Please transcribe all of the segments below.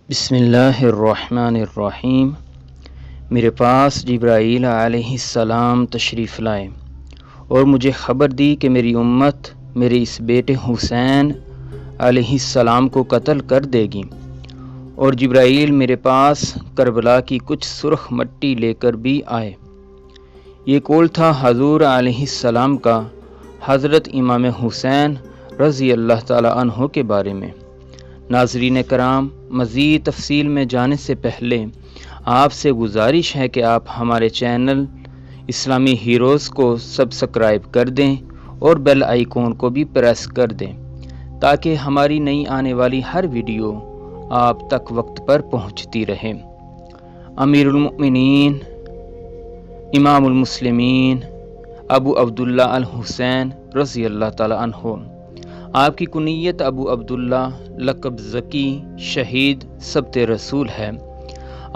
بسم اللہ الرحمن الرحیم۔ میرے پاس جبرائیل علیہ السلام تشریف لائے اور مجھے خبر دی کہ میری امت میرے اس بیٹے حسین علیہ السلام کو قتل کر دے گی، اور جبرائیل میرے پاس کربلا کی کچھ سرخ مٹی لے کر بھی آئے۔ یہ قول تھا حضور علیہ السلام کا حضرت امام حسین رضی اللہ تعالی عنہ کے بارے میں۔ ناظرین کرام، مزید تفصیل میں جانے سے پہلے آپ سے گزارش ہے کہ آپ ہمارے چینل اسلامی ہیروز کو سبسکرائب کر دیں اور بیل آئیکن کو بھی پریس کر دیں تاکہ ہماری نئی آنے والی ہر ویڈیو آپ تک وقت پر پہنچتی رہے۔ امیر المؤمنین امام المسلمین ابو عبداللہ الحسین رضی اللہ تعالی عنہ، آپ کی کنیت ابو عبداللہ، لقب ذکی، شہید، سبت رسول ہے۔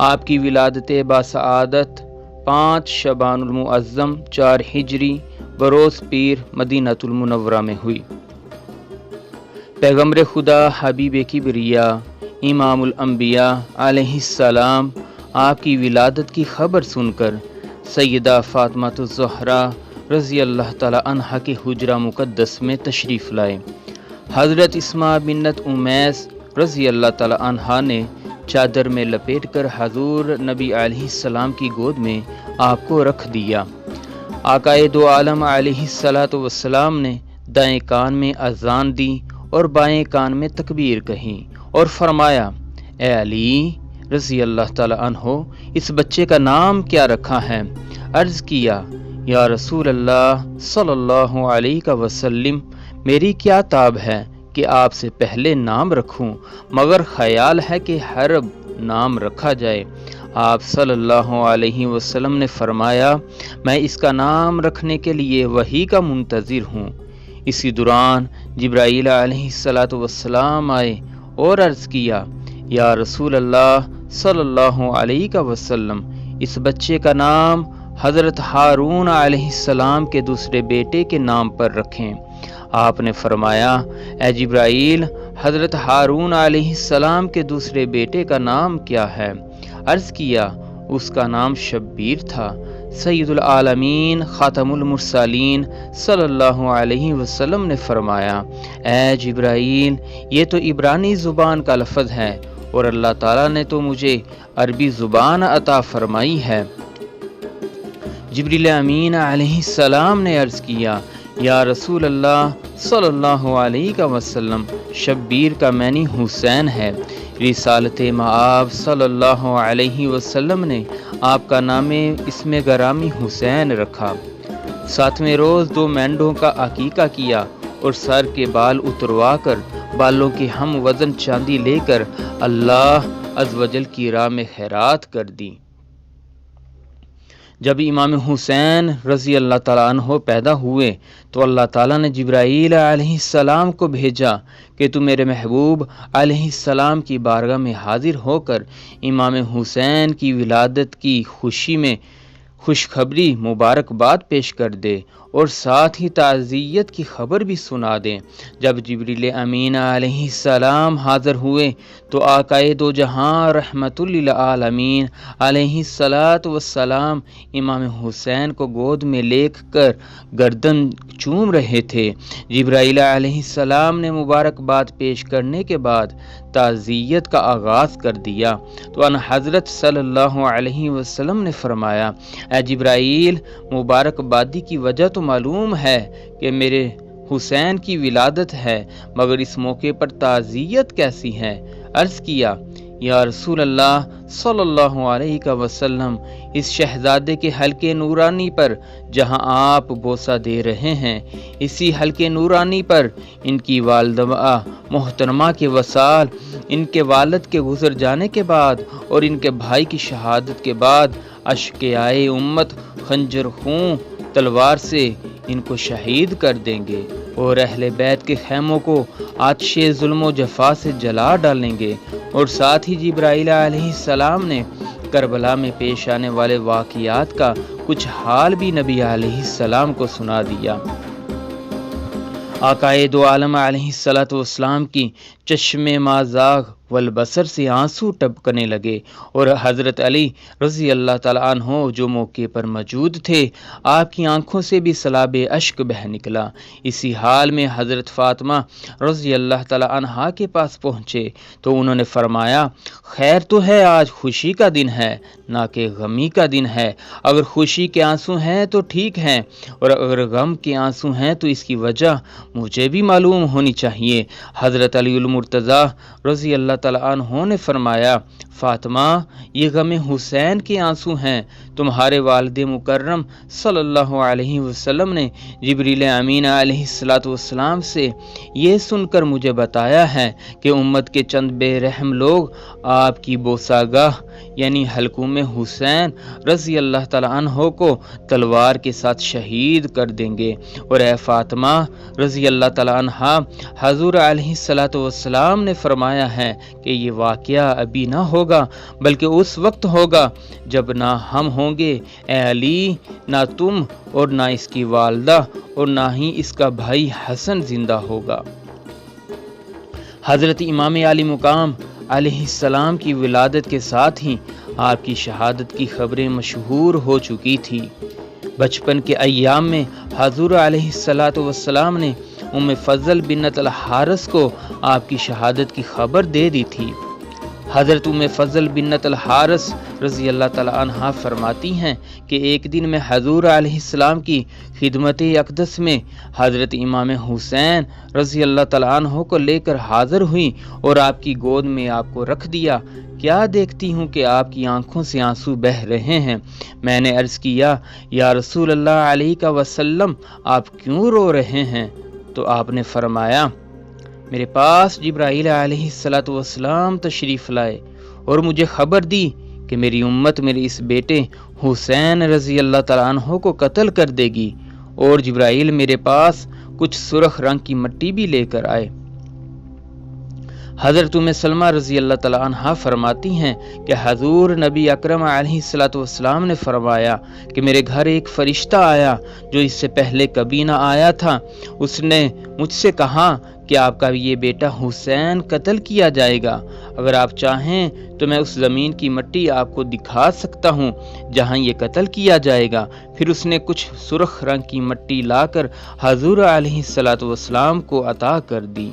آپ کی ولادت باسعادت 5 شعبان المعظم 4 ہجری بروز پیر مدینہ المنورہ میں ہوئی۔ پیغمبر خدا حبیب کبریا امام الانبیاء علیہ السلام آپ کی ولادت کی خبر سن کر سیدہ فاطمہ الزہرا رضی اللہ تعالی عنہا کے حجرہ مقدس میں تشریف لائے۔ حضرت اسماء بنت امیس رضی اللہ تعالی عنہا نے چادر میں لپیٹ کر حضور نبی علیہ السلام کی گود میں آپ کو رکھ دیا۔ آقائے دو عالم علیہ السلام نے دائیں کان میں اذان دی اور بائیں کان میں تکبیر کہی اور فرمایا، اے علی رضی اللہ تعالی عنہ، اس بچے کا نام کیا رکھا ہے؟ عرض کیا، یا رسول اللہ صلی اللہ علیہ وسلم، میری کیا تاب ہے کہ آپ سے پہلے نام رکھوں، مگر خیال ہے کہ حرب نام رکھا جائے۔ آپ صلی اللہ علیہ وسلم نے فرمایا، میں اس کا نام رکھنے کے لیے وحی کا منتظر ہوں۔ اسی دوران جبرائیل علیہ السلام آئے اور عرض کیا، یا رسول اللہ صلی اللہ علیہ وسلم، اس بچے کا نام حضرت ہارون علیہ السلام کے دوسرے بیٹے کے نام پر رکھیں۔ آپ نے فرمایا، اے جبرائیل، حضرت ہارون علیہ السلام کے دوسرے بیٹے کا نام کیا ہے؟ عرض کیا، اس کا نام شبیر تھا۔ سید العالمین خاتم المرسلین صلی اللہ علیہ وسلم نے فرمایا، اے جبرائیل، یہ تو عبرانی زبان کا لفظ ہے اور اللہ تعالیٰ نے تو مجھے عربی زبان عطا فرمائی ہے۔ جبریل امین علیہ السلام نے عرض کیا، یا رسول اللہ صلی اللہ علیہ وسلم، شبیر کا معنی حسین ہے۔ رسالت مآب صلی اللہ علیہ وسلم نے آپ کا نام اسم گرامی حسین رکھا۔ 7ویں روز 2 مینڈوں کا عقیقہ کیا اور سر کے بال اتروا کر بالوں کی ہم وزن چاندی لے کر اللہ عز و جل کی راہ میں خیرات کر دی۔ جب امام حسین رضی اللہ تعالیٰ عنہ پیدا ہوئے تو اللہ تعالیٰ نے جبرائیل علیہ السلام کو بھیجا کہ تو میرے محبوب علیہ السلام کی بارگاہ میں حاضر ہو کر امام حسین کی ولادت کی خوشی میں خوشخبری مبارکباد پیش کر دے اور ساتھ ہی تعزیت کی خبر بھی سنا دیں۔ جب جبریل امین علیہ السلام حاضر ہوئے تو آقائے دو جہاں رحمت للعالمین علیہ السلام امام حسین کو گود میں لے کر گردن چوم رہے تھے۔ جبرائیل علیہ السلام نے مبارکباد پیش کرنے کے بعد تعزیت کا آغاز کر دیا تو ان حضرت صلی اللہ علیہ وسلم نے فرمایا، اے جبرائیل، مبارکبادی کی وجہ تو معلوم ہے کہ میرے حسین کی ولادت ہے، مگر اس موقع پر تعزیت کیسی ہے؟ عرض کیا، یا رسول اللہ صلی اللہ علیہ وسلم، اس شہزادے کے حلقے نورانی پر جہاں آپ بوسہ دے رہے ہیں، اسی حلقے نورانی پر ان کی والدہ محترمہ کے وصال، ان کے والد کے گزر جانے کے بعد اور ان کے بھائی کی شہادت کے بعد اشقیائے امت خنجر خون تلوار سے ان کو شہید کر دیں گے اور اہل بیت کے خیموں کو آتش ظلم و جفا سے جلا ڈالیں گے۔ اور ساتھ ہی جبرائیل علیہ السلام نے کربلا میں پیش آنے والے واقعات کا کچھ حال بھی نبی علیہ السلام کو سنا دیا۔ آقائے دو عالم علیہ السلام کی چشم مازاغ والبصر سے آنسو ٹپکنے لگے، اور حضرت علی رضی اللہ تعالیٰ عنہ جو موقع پر موجود تھے، آپ کی آنکھوں سے بھی سیلاب اشک بہہ نکلا۔ اسی حال میں حضرت فاطمہ رضی اللہ تعالیٰ عنہا کے پاس پہنچے تو انہوں نے فرمایا، خیر تو ہے، آج خوشی کا دن ہے نہ کہ غمی کا دن ہے۔ اگر خوشی کے آنسو ہیں تو ٹھیک ہیں، اور اگر غم کے آنسو ہیں تو اس کی وجہ مجھے بھی معلوم ہونی چاہیے۔ حضرت علی المرتضیٰ رضی اللہ تعالیٰ عنہ نے فرمایا، فاطمہ، یہ غم حسین کے آنسو ہیں۔ تمہارے والد مکرم صلی اللہ علیہ وسلم نے جبریل امین علیہ السلام سے یہ سن کر مجھے بتایا ہے کہ امت کے چند بے رحم لوگ آپ کی بوساگاہ یعنی حلقوم حسین رضی اللہ تعالیٰ عنہ کو تلوار کے ساتھ شہید کر دیں گے۔ اور اے فاطمہ رضی اللہ تعالیٰ عنہا، حضور علیہ السلام نے فرمایا ہے کہ یہ واقعہ ابھی نہ ہوگا بلکہ اس وقت ہوگا جب نہ ہم ہوں گے اے علی، نہ تم اور نہ اس کی والدہ اور نہ ہی اس کا بھائی حسن زندہ ہوگا۔ حضرت امام علی مقام علیہ السلام کی ولادت کے ساتھ ہی آپ کی شہادت کی خبریں مشہور ہو چکی تھی۔ بچپن کے ایام میں حضور علیہ السلام نے ام فضل بنت الحارث کو آپ کی شہادت کی خبر دے دی تھی۔ حضرت ام فضل بنت الحارث رضی اللہ تعالیٰ عنہا فرماتی ہیں کہ ایک دن میں حضور علیہ السلام کی خدمت اقدس میں حضرت امام حسین رضی اللہ تعالیٰ عنہ کو لے کر حاضر ہوئی اور آپ کی گود میں آپ کو رکھ دیا۔ کیا دیکھتی ہوں کہ آپ کی آنکھوں سے آنسو بہہ رہے ہیں۔ میں نے عرض کیا، یا رسول اللہ علیہ وسلم، آپ کیوں رو رہے ہیں؟ تو آپ نے فرمایا، میرے پاس جبرائیل علیہ السلام تشریف لائے اور مجھے خبر دی کہ میری امت میرے اس بیٹے حسین رضی اللہ تعالیٰ عنہ کو قتل کر دے گی، اور جبرائیل میرے پاس کچھ سرخ رنگ کی مٹی بھی لے کر آئے۔ حضرت ام سلمہ رضی اللہ تعالیٰ عنہا فرماتی ہیں کہ حضور نبی اکرم علیہ السلام نے فرمایا کہ میرے گھر ایک فرشتہ آیا جو اس سے پہلے کبھی نہ آیا تھا۔ اس نے مجھ سے کہا کہ آپ کا یہ بیٹا حسین قتل کیا جائے گا، اگر آپ چاہیں تو میں اس زمین کی مٹی آپ کو دکھا سکتا ہوں جہاں یہ قتل کیا جائے گا۔ پھر اس نے کچھ سرخ رنگ کی مٹی لا کر حضور علیہ السلام کو عطا کر دی۔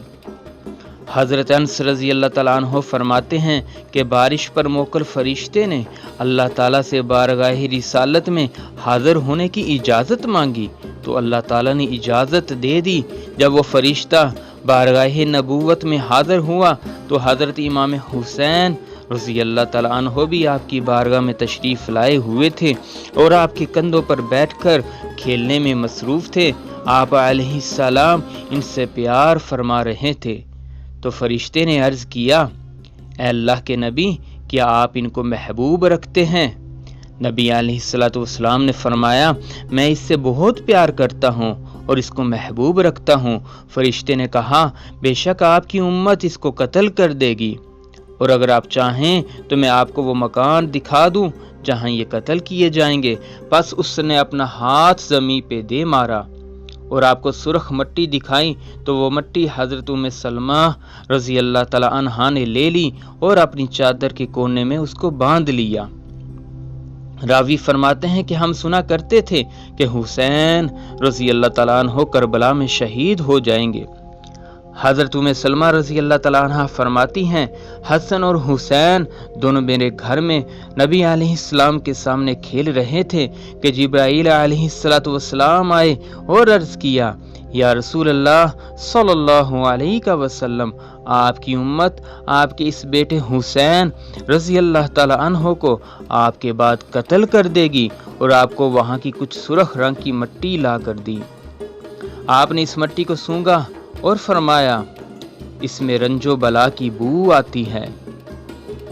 حضرت انس رضی اللہ تعالیٰ عنہ فرماتے ہیں کہ بارش پر موکل فرشتے نے اللہ تعالیٰ سے بارگاہ رسالت میں حاضر ہونے کی اجازت مانگی تو اللہ تعالیٰ نے اجازت دے دی۔ جب وہ فرشتہ بارگاہ نبوت میں حاضر ہوا تو حضرت امام حسین رضی اللہ تعالیٰ عنہ بھی آپ کی بارگاہ میں تشریف لائے ہوئے تھے اور آپ کے کندھوں پر بیٹھ کر کھیلنے میں مصروف تھے۔ آپ علیہ السلام ان سے پیار فرما رہے تھے تو فرشتے نے عرض کیا، اے اللہ کے نبی، کیا آپ ان کو محبوب رکھتے ہیں؟ نبی علیہ السلام نے فرمایا، میں اس سے بہت پیار کرتا ہوں اور اس کو محبوب رکھتا ہوں۔ فرشتے نے کہا، بے شک آپ کی امت اس کو قتل کر دے گی، اور اگر آپ چاہیں تو میں آپ کو وہ مکان دکھا دوں جہاں یہ قتل کیے جائیں گے۔ پس اس نے اپنا ہاتھ زمین پہ دے مارا اور آپ کو سرخ مٹی دکھائی تو وہ مٹی حضرت ام سلمہ رضی اللہ تعالیٰ عنہا نے لے لی اور اپنی چادر کے کونے میں اس کو باندھ لیا۔ راوی فرماتے ہیں کہ ہم سنا کرتے تھے کہ حسین رضی اللہ تعالیٰ عنہ کربلا میں شہید ہو جائیں گے۔ حضرت ام سلمہ رضی اللہ تعالیٰ عنہ فرماتی ہیں، حسن اور حسین دونوں میرے گھر میں نبی علیہ السلام کے سامنے کھیل رہے تھے کہ جبرائیل علیہ السلام آئے اور عرض کیا، یا رسول اللہ صلی اللہ علیہ وسلم، آپ کی امت آپ کے اس بیٹے حسین رضی اللہ تعالیٰ عنہ کو آپ کے بعد قتل کر دے گی، اور آپ کو وہاں کی کچھ سرخ رنگ کی مٹی لا کر دی۔ آپ نے اس مٹی کو سونگا اور فرمایا، اس میں رنج و بلا کی بو آتی ہے۔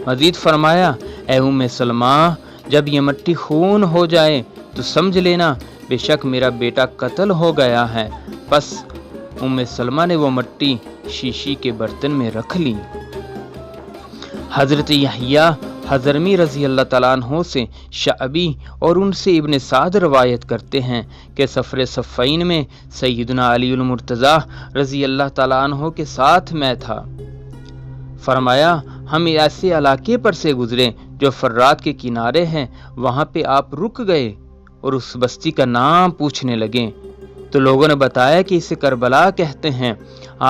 مزید فرمایا، اے ام سلمہ، جب یہ مٹی خون ہو جائے تو سمجھ لینا بے شک میرا بیٹا قتل ہو گیا ہے۔ پس ام سلمہ نے وہ مٹی شیشی کے برتن میں رکھ لی۔ حضرت یحییٰ حضرمی رضی اللہ تعالیٰ عنہ سے شعبی اور ان سے ابن سعد روایت کرتے ہیں کہ سفر صفین میں سیدنا علی المرتضیٰ رضی اللہ تعالیٰ عنہ کے ساتھ میں تھا۔ فرمایا ہم ایسے علاقے پر سے گزرے جو فرات کے کنارے ہیں، وہاں پہ آپ رک گئے اور اس بستی کا نام پوچھنے لگے تو لوگوں نے بتایا کہ اسے کربلا کہتے ہیں۔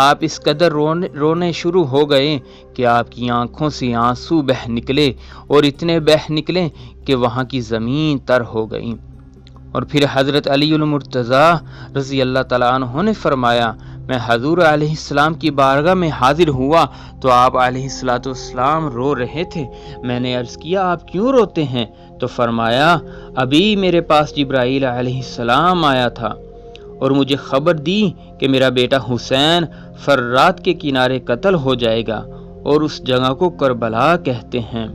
آپ اس قدر رونے شروع ہو گئے کہ آپ کی آنکھوں سے آنسو بہہ نکلے اور اتنے بہہ نکلے کہ وہاں کی زمین تر ہو گئی۔ اور پھر حضرت علی المرتضیٰ رضی اللہ تعالیٰ عنہ نے فرمایا میں حضور علیہ السلام کی بارگاہ میں حاضر ہوا تو آپ علیہ السلام رو رہے تھے۔ میں نے عرض کیا آپ کیوں روتے ہیں؟ تو فرمایا ابھی میرے پاس جبرائیل علیہ السلام آیا تھا اور مجھے خبر دی کہ میرا بیٹا حسین فرات کے کنارے قتل ہو جائے گا اور اس جگہ کو کربلا کہتے ہیں۔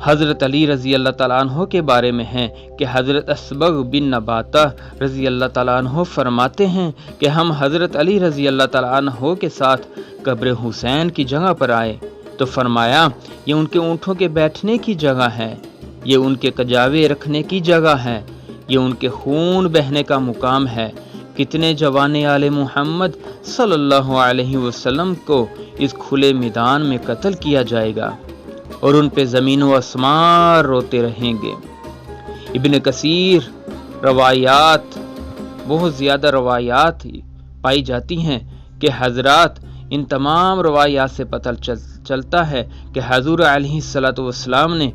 حضرت علی رضی اللہ تعالیٰ عنہ کے بارے میں ہے کہ حضرت اسبغ بن نباتہ رضی اللہ تعالیٰ عنہ فرماتے ہیں کہ ہم حضرت علی رضی اللہ تعالیٰ عنہ کے ساتھ قبر حسین کی جگہ پر آئے تو فرمایا یہ ان کے اونٹوں کے بیٹھنے کی جگہ ہے، یہ ان کے کجاوے رکھنے کی جگہ ہے، یہ ان کے خون بہنے کا مقام ہے۔ کتنے جوان آل محمد صلی اللہ علیہ وسلم کو اس کھلے میدان میں قتل کیا جائے گا اور ان پہ زمین و آسمان روتے رہیں گے۔ ابن کثیر روایات بہت زیادہ روایات پائی جاتی ہیں کہ حضرات ان تمام روایات سے پتہ چلتا ہے کہ حضور علیہ السلام نے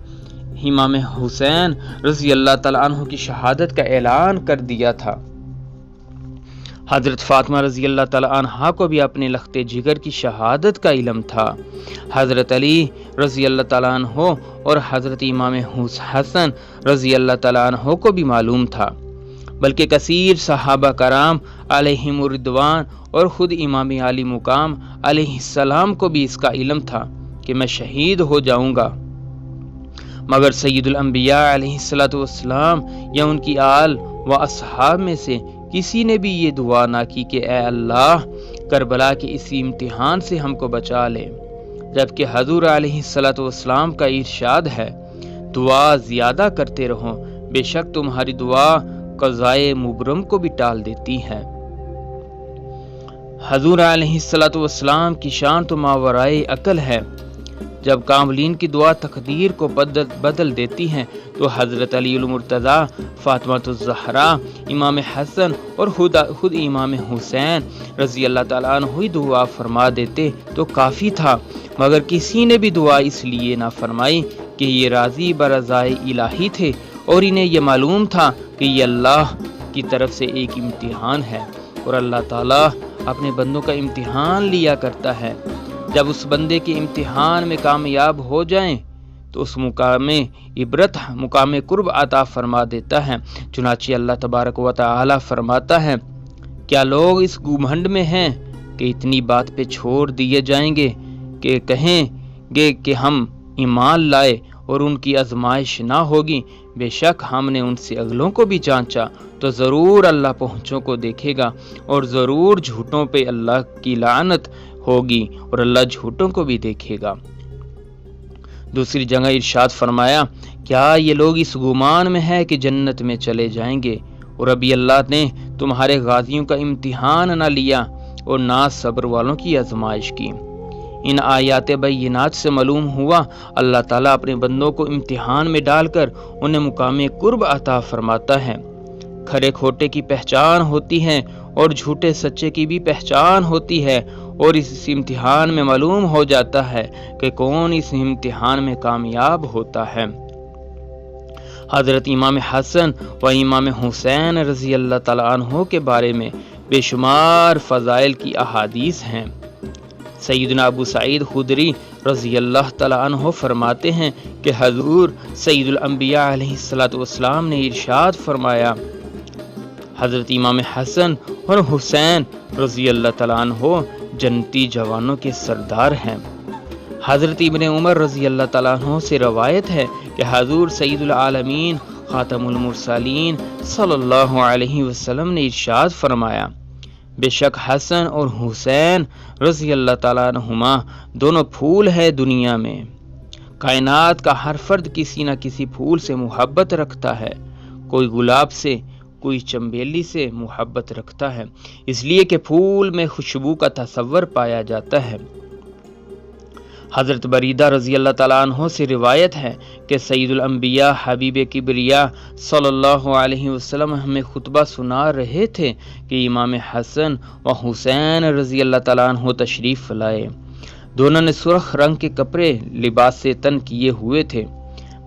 امام حسین رضی اللہ تعالیٰ عنہ کی شہادت کا اعلان کر دیا تھا۔ حضرت فاطمہ رضی اللہ تعالیٰ عنہ کو بھی اپنے لخت جگر کی شہادت کا علم تھا۔ حضرت علی رضی اللہ تعالیٰ عنہ اور حضرت امام حسن رضی اللہ تعالیٰ عنہ کو بھی معلوم تھا، بلکہ کثیر صحابہ کرام علیہم الرضوان اور خود امام علی مقام علیہ السلام کو بھی اس کا علم تھا کہ میں شہید ہو جاؤں گا، مگر سید الانبیاء علیہ السلام یا ان کی آل و اصحاب میں سے کسی نے بھی یہ دعا نہ کی کہ اے اللہ کربلا کے اسی امتحان سے ہم کو بچا لے، جبکہ حضور علیہ السلام کا ارشاد ہے دعا زیادہ کرتے رہو، بے شک تمہاری دعا قضائے مبرم کو بھی ٹال دیتی ہے۔ حضور علیہ السلام کی شان تو ماورائے عقل ہے، جب کاملین کی دعا تقدیر کو بدل دیتی ہیں تو حضرت علی المرتضیٰ، فاطمہ الزہرا، امام حسن اور خود امام حسین رضی اللہ تعالیٰ عنہ ہی دعا فرما دیتے تو کافی تھا، مگر کسی نے بھی دعا اس لیے نہ فرمائی کہ یہ راضی برضائے الہی تھے اور انہیں یہ معلوم تھا کہ یہ اللہ کی طرف سے ایک امتحان ہے اور اللہ تعالیٰ اپنے بندوں کا امتحان لیا کرتا ہے۔ جب اس بندے کے امتحان میں کامیاب ہو جائیں تو اس مقام عبرت مقام قرب عطا فرما دیتا ہے۔ چنانچہ اللہ تبارک و تعالی فرماتا ہے کیا لوگ اس گھمنڈ میں ہیں کہ اتنی بات پہ چھوڑ دیے جائیں گے کہ کہیں گے کہ ہم ایمان لائے اور ان کی آزمائش نہ ہوگی، بے شک ہم نے ان سے اگلوں کو بھی جانچا تو ضرور اللہ پہنچوں کو دیکھے گا اور ضرور جھوٹوں پہ اللہ کی لعنت ہوگی اور اللہ جھوٹوں کو بھی دیکھے گا۔ دوسری جگہ ارشاد فرمایا کیا یہ لوگ اس گمان میں ہے کہ جنت میں چلے جائیں گے اور ابھی اللہ نے تمہارے غازیوں کا امتحان نہ لیا اور نہ صبر والوں کی آزمائش کی۔ ان آیات بینات سے معلوم ہوا اللہ تعالیٰ اپنے بندوں کو امتحان میں ڈال کر انہیں مقام قرب عطا فرماتا ہے۔ کھرے کھوٹے کی پہچان ہوتی ہے اور جھوٹے سچے کی بھی پہچان ہوتی ہے اور اس امتحان میں معلوم ہو جاتا ہے کہ کون اس امتحان میں کامیاب ہوتا ہے۔ حضرت امام حسن و امام حسین رضی اللہ تعالیٰ عنہ کے بارے میں بے شمار فضائل کی احادیث ہیں۔ سیدنا ابو سعید خدری رضی اللہ تعالیٰ عنہ فرماتے ہیں کہ حضور سید الانبیاء علیہ السلام نے ارشاد فرمایا حضرت امام حسن اور حسین رضی اللہ تعالیٰ عنہ جنتی جوانوں کے سردار ہیں۔ حضرت ابن عمر رضی اللہ تعالیٰ عنہ سے روایت ہے کہ حضور سید العالمین خاتم المرسلین صلی اللہ علیہ وسلم نے ارشاد فرمایا بے شک حسن اور حسین رضی اللہ تعالیٰ عنہما دونوں پھول ہے دنیا میں، کائنات کا ہر فرد کسی نہ کسی پھول سے محبت رکھتا ہے، کوئی گلاب سے، کوئی چنبیلی سے محبت رکھتا ہے، اس لیے کہ پھول میں خوشبو کا تصور پایا جاتا ہے۔ حضرت بریدہ رضی اللہ تعالیٰ عنہ سے روایت ہے کہ سید الانبیاء حبیب کبریا صلی اللہ علیہ وسلم ہمیں خطبہ سنا رہے تھے کہ امام حسن و حسین رضی اللہ تعالیٰ عنہ تشریف لائے۔ دونوں نے سرخ رنگ کے کپڑے لباس سے تن کیے ہوئے تھے،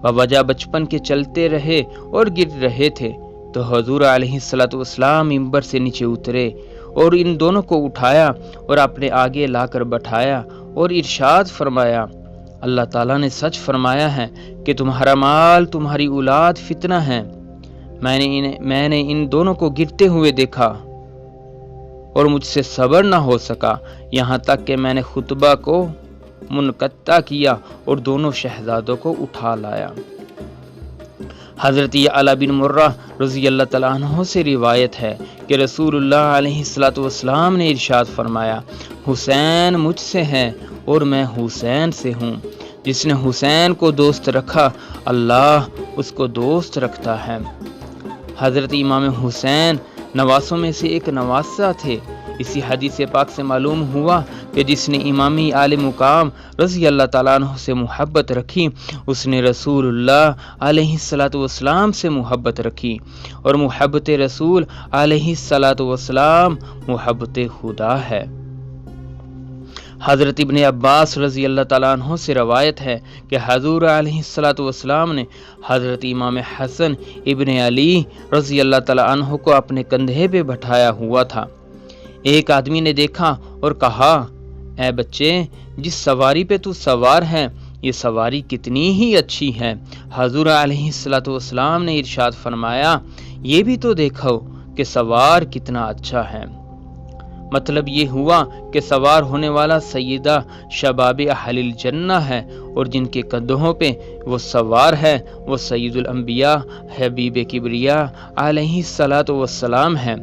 بوجہ بچپن کے چلتے رہے اور گر رہے تھے تو حضور علیہ السلام ممبر سے نیچے اترے اور ان دونوں کو اٹھایا اور اپنے آگے لا کر بٹھایا اور ارشاد فرمایا، اللہ تعالیٰ نے سچ فرمایا ہے کہ تمہارا مال تمہاری اولاد فتنہ ہے۔ میں نے ان دونوں کو گرتے ہوئے دیکھا اور مجھ سے صبر نہ ہو سکا، یہاں تک کہ میں نے خطبہ کو منقطع کیا اور دونوں شہزادوں کو اٹھا لایا۔ حضرت علی بن مرہ رضی اللہ تعالیٰ عنہ سے روایت ہے کہ رسول اللہ علیہ السلام نے ارشاد فرمایا، حسین مجھ سے ہے اور میں حسین سے ہوں، جس نے حسین کو دوست رکھا اللہ اس کو دوست رکھتا ہے۔ حضرت امام حسین نواسوں میں سے ایک نواسہ تھے۔ اسی حدیث پاک سے معلوم ہوا کہ جس نے امامی اعلی مقام رضی اللہ تعالیٰ عنہ سے محبت رکھی اس نے رسول اللہ علیہ السلام سے محبت رکھی، اور محبت رسول علیہ السلام محبت خدا ہے۔ حضرت ابن عباس رضی اللہ تعالیٰ عنہ سے روایت ہے کہ حضور علیہ السلام نے حضرت امام حسن ابن علی رضی اللہ تعالیٰ عنہ کو اپنے کندھے پہ بٹھایا ہوا تھا۔ ایک آدمی نے دیکھا اور کہا، اے بچے، جس سواری پہ تو سوار ہے یہ سواری کتنی ہی اچھی ہے۔ حضور علیہ السلام نے ارشاد فرمایا، یہ بھی تو دیکھو کہ سوار کتنا اچھا ہے۔ مطلب یہ ہوا کہ سوار ہونے والا سیدہ شباب اہل الجنہ ہے، اور جن کے کندھوں پہ وہ سوار ہے وہ سید الانبیاء حبیب کبریا علیہ السلام ہے۔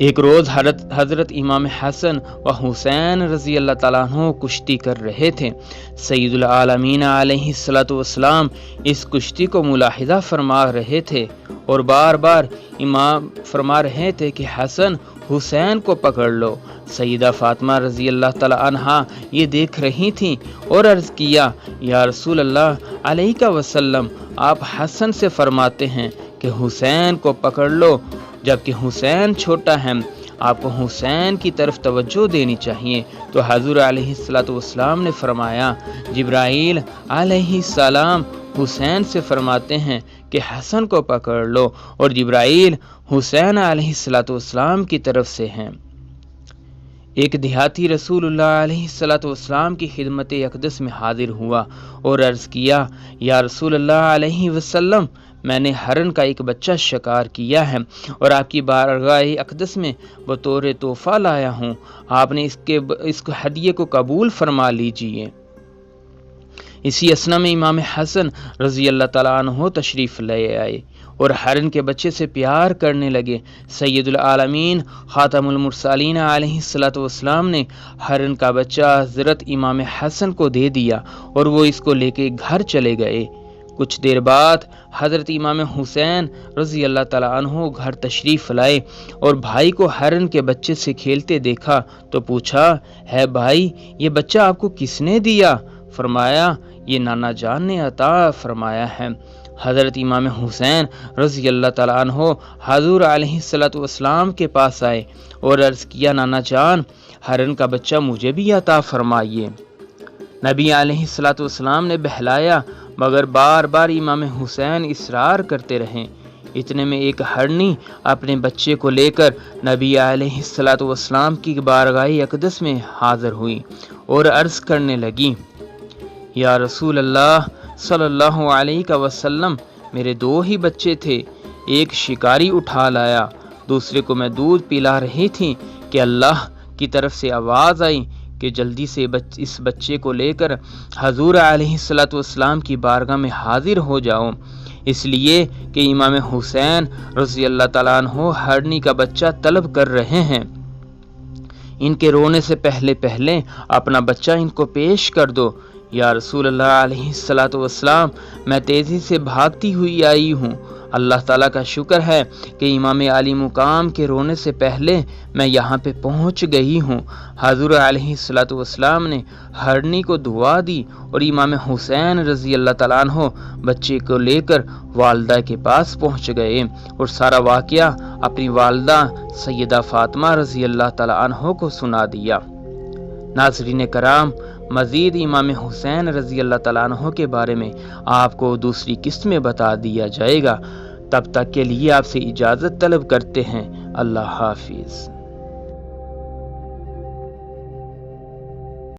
ایک روز حضرت امام حسن و حسین رضی اللہ تعالیٰ عنہ کشتی کر رہے تھے۔ سید العالمین علیہ السلام اس کشتی کو ملاحظہ فرما رہے تھے اور بار بار امام فرما رہے تھے کہ حسن حسین کو پکڑ لو۔ سیدہ فاطمہ رضی اللہ تعالیٰ عنہا یہ دیکھ رہی تھیں اور عرض کیا، یا رسول اللہ علیہ وسلم، آپ حسن سے فرماتے ہیں کہ حسین کو پکڑ لو، جبکہ حسین چھوٹا ہے، آپ کو حسین کی طرف توجہ دینی چاہیے۔ تو حضور علیہ السلام نے فرمایا، جبرائیل علیہ السلام حسین سے فرماتے ہیں کہ حسن کو پکڑ لو، اور جبرائیل حسین علیہ السلام کی طرف سے ہیں۔ ایک دیہاتی رسول اللہ علیہ السلام کی خدمت اقدس میں حاضر ہوا اور عرض کیا، یا رسول اللہ علیہ وسلم، میں نے ہرن کا ایک بچہ شکار کیا ہے اور آپ کی بارگاہ اقدس میں بطور تحفہ لایا ہوں، آپ نے اس ہدیے کو قبول فرما لیجئے۔ اسی اثنا میں امام حسن رضی اللہ تعالیٰ عنہ تشریف لے آئے اور ہرن کے بچے سے پیار کرنے لگے۔ سید العالمین خاتم المرسلین علیہ السلام نے ہرن کا بچہ حضرت امام حسن کو دے دیا اور وہ اس کو لے کے گھر چلے گئے۔ کچھ دیر بعد حضرت امام حسین رضی اللہ تعالیٰ عنہ گھر تشریف لائے اور بھائی کو ہرن کے بچے سے کھیلتے دیکھا تو پوچھا، ہے بھائی، یہ بچہ آپ کو کس نے دیا؟ فرمایا، یہ نانا جان نے عطا فرمایا ہے۔ حضرت امام حسین رضی اللہ تعالیٰ عنہ حضور علیہ السلام کے پاس آئے اور عرض کیا، نانا جان، ہرن کا بچہ مجھے بھی عطا فرمائیے۔ نبی علیہ السلام نے بہلایا مگر بار بار امام حسین اصرار کرتے رہے۔ اتنے میں ایک ہرنی اپنے بچے کو لے کر نبی علیہ السلام کی بارگاہ اقدس میں حاضر ہوئی اور عرض کرنے لگی، یا رسول اللہ صلی اللہ علیہ وسلم، میرے دو ہی بچے تھے، ایک شکاری اٹھا لایا، دوسرے کو میں دودھ پلا رہی تھی کہ اللہ کی طرف سے آواز آئی کہ جلدی سے اس بچے کو لے کر حضور علیہ السلام کی بارگاہ میں حاضر ہو جاؤ، اس لیے کہ امام حسین رضی اللہ تعالیٰ عنہ ہرنی کا بچہ طلب کر رہے ہیں، ان کے رونے سے پہلے اپنا بچہ ان کو پیش کر دو۔ یا رسول اللہ علیہ الصلاۃ والسلام، میں تیزی سے بھاگتی ہوئی آئی ہوں۔ اللہ تعالیٰ کا شکر ہے کہ امام علی مقام کے رونے سے پہلے میں یہاں پہ پہنچ گئی ہوں۔ حضور علیہ الصلاۃ والسلام نے ہرنی کو دعا دی اور امام حسین رضی اللہ تعالیٰ عنہ بچے کو لے کر والدہ کے پاس پہنچ گئے اور سارا واقعہ اپنی والدہ سیدہ فاطمہ رضی اللہ تعالیٰ عنہ کو سنا دیا۔ ناظرین کرام، مزید امام حسین رضی اللہ تعالیٰ عنہ کے بارے میں آپ کو دوسری قسط میں بتا دیا جائے گا۔ تب تک کے لیے آپ سے اجازت طلب کرتے ہیں۔ اللہ حافظ۔